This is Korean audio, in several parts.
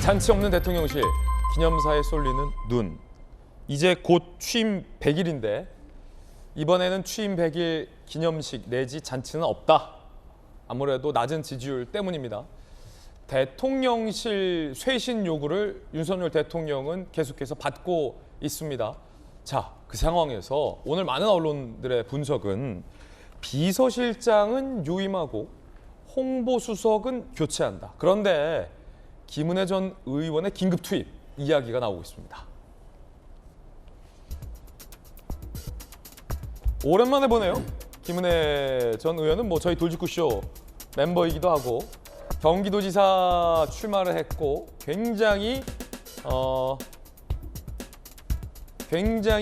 잔치 없는 대통령실, 기념사에 쏠리는 눈. 이제 곧 취임 100일인데 이번에는 취임 100일 기념식 내지 잔치는 없다. 아무래도 낮은 지지율 때문입니다. 대통령실 쇄신 요구를 윤석열 대통령은 계속해서 받고 있습니다. 자, 그 상황에서 오늘 많은 언론들의 분석은 비서실장은 유임하고 홍보수석은 교체한다. 그런데 김은혜 전 의원의 긴급 투입 이야기가 나오고 있습니다. 오랜만에 보네요. 김은혜 전 의원은 저희 돌직구쇼 멤버이기도 하고 경기도지사 출마를 했고 굉장히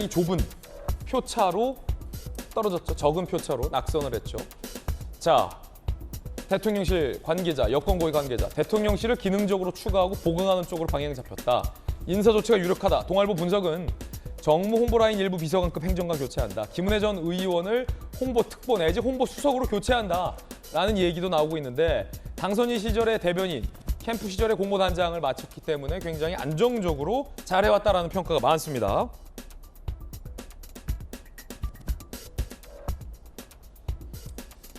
좁은 표차로 떨어졌죠. 적은 표차로 낙선을 했죠. 자, 대통령실 관계자, 여권고위 관계자, 대통령실을 기능적으로 추가하고 보강하는 쪽으로 방향이 잡혔다. 인사 조치가 유력하다. 동아일보 분석은 정무 홍보라인 일부 비서관급 행정관 교체한다. 김은혜 전 의원을 홍보특보 내지 홍보수석으로 교체한다. 라는 얘기도 나오고 있는데 당선인 시절의 대변인, 캠프 시절의 공보단장을 마쳤기 때문에 굉장히 안정적으로 잘해왔다라는 평가가 많습니다.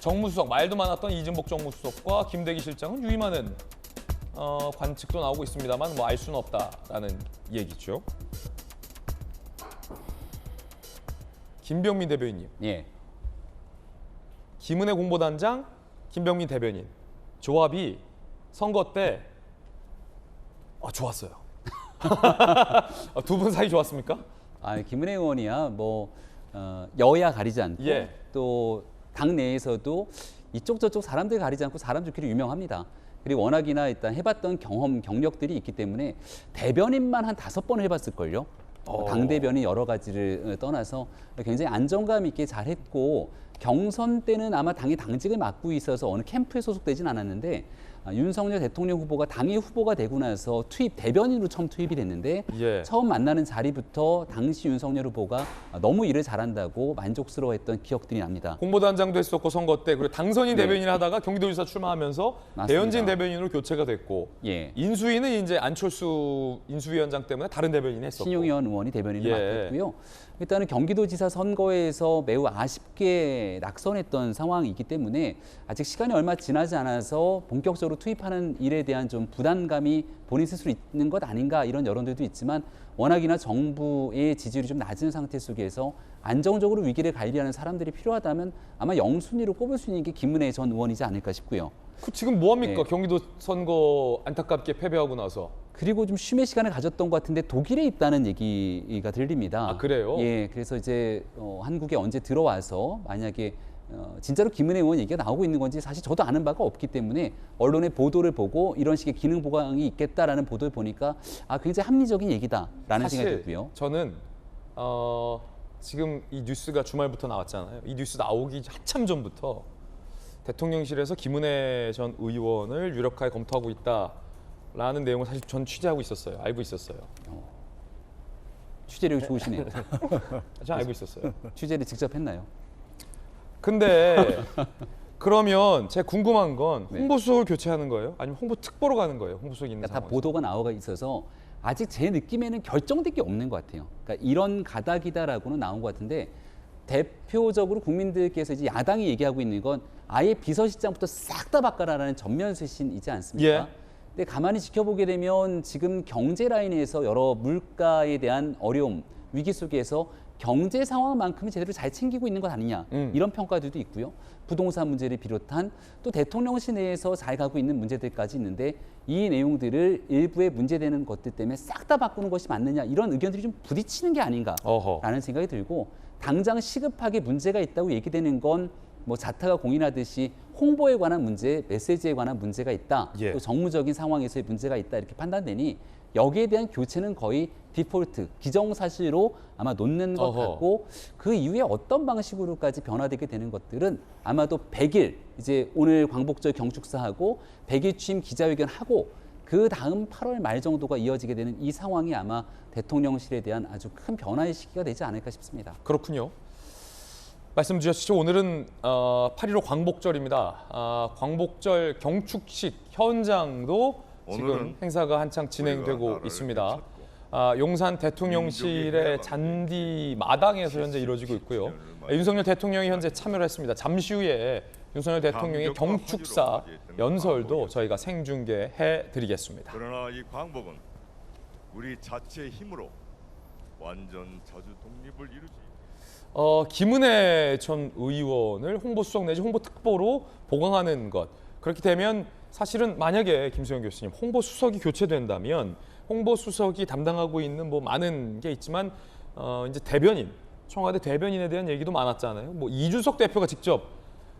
정무수석, 말도 많았던 이진복 정무수석과 김대기 실장은 유임하는 관측도 나오고 있습니다만 알 수는 없다라는 얘기죠. 김병민 대변인님. 예. 김은혜 공보단장, 김병민 대변인. 조합이 선거 때 좋았어요. 두 분 사이 좋았습니까? 김은혜 의원이야 여야 가리지 않고 예. 또 당 내에서도 이쪽 저쪽 사람들 가리지 않고 사람 좋기로 유명합니다. 그리고 워낙이나 일단 해봤던 경력들이 있기 때문에 대변인만 한 5번 해봤을걸요. 당 대변인 여러 가지를 떠나서 굉장히 안정감 있게 잘했고 경선 때는 아마 당의 당직을 맡고 있어서 어느 캠프에 소속되진 않았는데 윤석열 대통령 후보가 당의 후보가 되고 나서 대변인으로 처음 투입이 됐는데 예. 처음 만나는 자리부터 당시 윤석열 후보가 너무 일을 잘한다고 만족스러워했던 기억들이 납니다. 공보단장도 했었고 선거 때 그리고 당선인 네. 대변인 하다가 경기도지사 출마하면서 맞습니다. 배현진 대변인으로 교체가 됐고 예. 인수위는 이제 안철수 인수위원장 때문에 다른 대변인 했었고 신용현 의원이 대변인을 예. 맡았고요. 일단은 경기도지사 선거에서 매우 아쉽게 낙선했던 상황이기 때문에 아직 시간이 얼마 지나지 않아서 본격적으로 투입하는 일에 대한 좀 부담감이 본인 스스로 있는 것 아닌가 이런 여론들도 있지만 워낙이나 정부의 지지율이 좀 낮은 상태 속에서 안정적으로 위기를 관리하는 사람들이 필요하다면 아마 영순위로 꼽을 수 있는 게 김은혜 전 의원이지 않을까 싶고요. 지금 뭐합니까? 네. 경기도 선거 안타깝게 패배하고 나서. 그리고 좀 쉼의 시간을 가졌던 것 같은데 독일에 있다는 얘기가 들립니다. 아, 그래요? 예, 그래서 이제 한국에 언제 들어와서 만약에 진짜로 김은혜 의원 얘기가 나오고 있는 건지 사실 저도 아는 바가 없기 때문에 언론의 보도를 보고 이런 식의 기능 보강이 있겠다라는 보도를 보니까 굉장히 합리적인 얘기다라는 생각이 들고요. 저는 지금 이 뉴스가 주말부터 나왔잖아요. 이 뉴스 나오기 한참 전부터 대통령실에서 김은혜 전 의원을 유력하게 검토하고 있다라는 내용을 사실 전 취재하고 있었어요. 알고 있었어요. 취재력이 좋으시네요. 저 알고 있었어요. 취재를 직접 했나요? 근데 그러면 제가 궁금한 건 네. 홍보수석을 교체하는 거예요? 아니면 홍보특보로 가는 거예요? 홍보수석이 있는 다 상황에서. 보도가 나와 있어서 아직 제 느낌에는 결정된 게 없는 것 같아요. 그러니까 이런 가닥이다라고는 나온 것 같은데 대표적으로 국민들께서 이제 야당이 얘기하고 있는 건 아예 비서실장부터 싹 다 바꿔라라는 전면 쇄신이지 않습니까? 예. 근데 가만히 지켜보게 되면 지금 경제 라인에서 여러 물가에 대한 어려움, 위기 속에서 경제 상황만큼은 제대로 잘 챙기고 있는 것 아니냐 이런 평가들도 있고요. 부동산 문제를 비롯한 또 대통령실 내에서 잘 가고 있는 문제들까지 있는데 이 내용들을 일부의 문제되는 것들 때문에 싹 다 바꾸는 것이 맞느냐 이런 의견들이 좀 부딪히는 게 아닌가라는 생각이 들고 당장 시급하게 문제가 있다고 얘기되는 건 자타가 공인하듯이 홍보에 관한 문제, 메시지에 관한 문제가 있다. 예. 또 정무적인 상황에서의 문제가 있다 이렇게 판단되니 여기에 대한 교체는 거의 디폴트, 기정사실로 아마 놓는 것 같고 그 이후에 어떤 방식으로까지 변화되게 되는 것들은 아마도 100일, 이제 오늘 광복절 경축사하고 100일 취임 기자회견하고 그 다음 8월 말 정도가 이어지게 되는 이 상황이 아마 대통령실에 대한 아주 큰 변화의 시기가 되지 않을까 싶습니다. 그렇군요. 말씀 주셨죠. 오늘은 8.15 광복절입니다. 광복절 경축식 현장도 지금 행사가 한창 진행되고 있습니다. 용산 대통령실의 잔디 마당에서 현재 이루어지고 있고요. 윤석열 대통령이 현재 참여를 했습니다. 잠시 후에 윤석열 대통령의 경축사 연설도 저희가 생중계해 드리겠습니다. 그러나 이 광복은 우리 자체의 힘으로 완전 자주 독립을 이루지. 김은혜 전 의원을 홍보수석 내지 홍보특보로 보강하는 것. 그렇게 되면 사실은 만약에 김수영 교수님 홍보수석이 교체된다면 홍보수석이 담당하고 있는 뭐 많은 게 있지만 이제 대변인, 청와대 대변인에 대한 얘기도 많았잖아요. 뭐 이준석 대표가 직접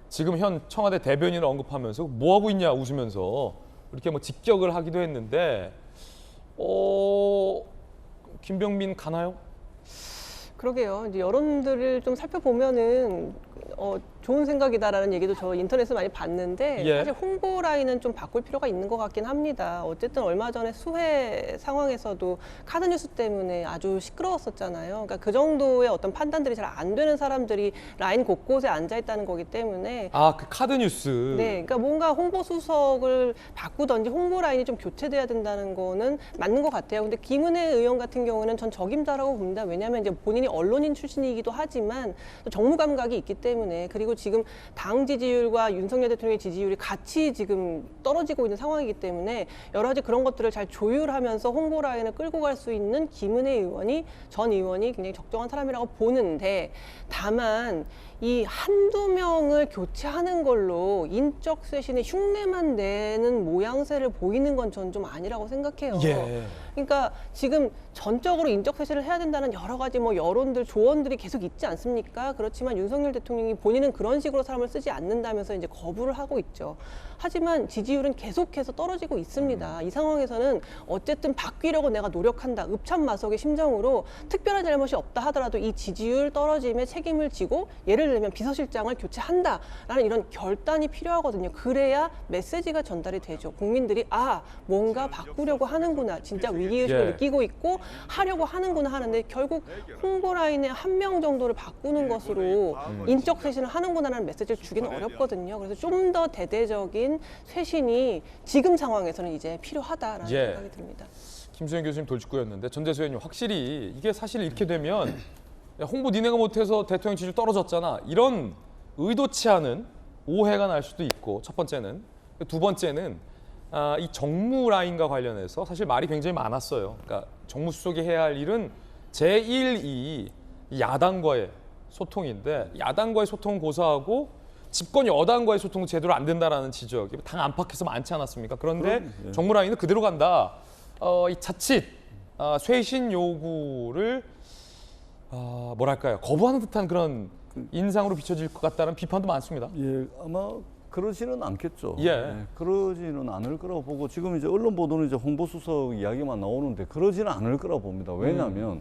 지금 현 청와대 대변인을 언급하면서 뭐 하고 있냐 웃으면서 이렇게 뭐 직격을 하기도 했는데 김병민 가나요? 그러게요. 이제 여론들을 좀 살펴보면은 좋은 생각이다라는 얘기도 저 인터넷에서 많이 봤는데 예. 사실 홍보 라인은 좀 바꿀 필요가 있는 것 같긴 합니다. 어쨌든 얼마 전에 수해 상황에서도 카드뉴스 때문에 아주 시끄러웠었잖아요. 그러니까 그 정도의 어떤 판단들이 잘 안 되는 사람들이 라인 곳곳에 앉아 있다는 거기 때문에 그 카드 뉴스. 네, 그러니까 뭔가 홍보 수석을 바꾸던지 홍보 라인이 좀 교체돼야 된다는 거는 맞는 것 같아요. 근데 김은혜 의원 같은 경우는 전 적임자라고 봅니다. 왜냐하면 이제 본인이 언론인 출신이기도 하지만 또 정무 감각이 있기 때문에 그리고 지금 당 지지율과 윤석열 대통령의 지지율이 같이 지금 떨어지고 있는 상황이기 때문에 여러 가지 그런 것들을 잘 조율하면서 홍보 라인을 끌고 갈 수 있는 김은혜 전 의원이 굉장히 적정한 사람이라고 보는데 다만 이 한두 명을 교체하는 걸로 인적 쇄신의 흉내만 내는 모양새를 보이는 건 전 좀 아니라고 생각해요. 예. 그러니까 지금 전적으로 인적 쇄신을 해야 된다는 여러 가지 뭐 여론들, 조언들이 계속 있지 않습니까? 그렇지만 윤석열 대통령이 본인은 그런 식으로 사람을 쓰지 않는다면서 이제 거부를 하고 있죠. 하지만 지지율은 계속해서 떨어지고 있습니다. 이 상황에서는 어쨌든 바뀌려고 내가 노력한다. 읍참마석의 심정으로 특별한 잘못이 없다 하더라도 이 지지율 떨어짐에 책임을 지고 예를 들면 비서실장을 교체한다라는 이런 결단이 필요하거든요. 그래야 메시지가 전달이 되죠. 국민들이 뭔가 바꾸려고 하는구나. 진짜 위기의식을 예. 느끼고 있고 하려고 하는구나 하는데 결국 홍보 라인에 한 명 정도를 바꾸는 것으로 인적 쇄신을 하는구나라는 메시지를 주기는 어렵거든요. 그래서 좀 더 대대적인 쇄신이 지금 상황에서는 이제 필요하다라는 예. 생각이 듭니다. 김수영 교수님 돌직구였는데 전재수 의원님 확실히 이게 사실 이렇게 되면 야, 홍보 니네가 못해서 대통령 지지율 떨어졌잖아. 이런 의도치 않은 오해가 날 수도 있고 첫 번째는. 두 번째는 이 정무 라인과 관련해서 사실 말이 굉장히 많았어요. 그러니까 정무수석이 해야 할 일은 제1, 2 야당과의 소통인데 야당과의 소통은 고사하고 집권 여당과의 소통은 제대로 안 된다라는 지적이 당 안팎에서 많지 않았습니까? 그런데 정무 라인은 그대로 간다. 이 자칫 쇄신 요구를 뭐랄까요? 거부하는 듯한 그런 인상으로 비춰질 것 같다는 비판도 많습니다. 예, 아마 그러지는 않겠죠. 예. 그러지는 않을 거라고 보고 지금 이제 언론 보도는 이제 홍보수석 이야기만 나오는데 그러지는 않을 거라고 봅니다. 왜냐하면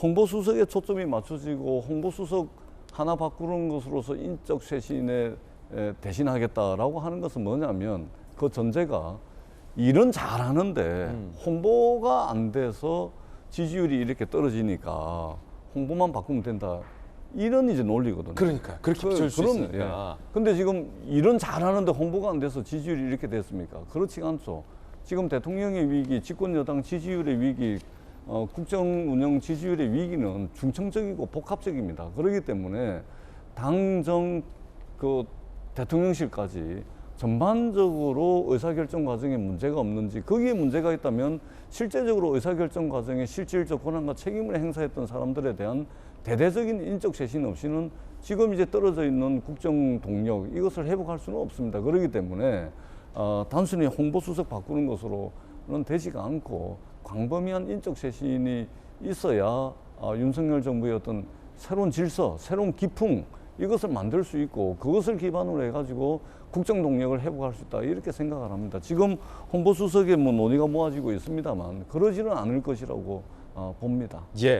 홍보수석에 초점이 맞춰지고 홍보수석 하나 바꾸는 것으로서 인적 쇄신에 대신하겠다라고 하는 것은 뭐냐면 그 전제가 일은 잘하는데 홍보가 안 돼서 지지율이 이렇게 떨어지니까 홍보만 바꾸면 된다. 이런 이제 논리거든요. 그러니까요. 그렇게 비춰질 수 있으니까. 예. 근데 지금 일은 잘하는데 홍보가 안 돼서 지지율이 이렇게 됐습니까? 그렇지가 않죠. 지금 대통령의 위기, 집권 여당 지지율의 위기, 국정 운영 지지율의 위기는 중청적이고 복합적입니다. 그렇기 때문에 당정 그 대통령실까지 전반적으로 의사결정 과정에 문제가 없는지 거기에 문제가 있다면 실제적으로 의사결정 과정에 실질적 권한과 책임을 행사했던 사람들에 대한 대대적인 인적 쇄신 없이는 지금 이제 떨어져 있는 국정 동력 이것을 회복할 수는 없습니다. 그렇기 때문에 단순히 홍보수석 바꾸는 것으로는 되지가 않고 광범위한 인적 쇄신이 있어야 윤석열 정부의 어떤 새로운 질서, 새로운 기풍 이것을 만들 수 있고 그것을 기반으로 해가지고 국정 동력을 회복할 수 있다 이렇게 생각을 합니다. 지금 홍보수석에 뭐 논의가 모아지고 있습니다만 그러지는 않을 것이라고 봅니다. 예.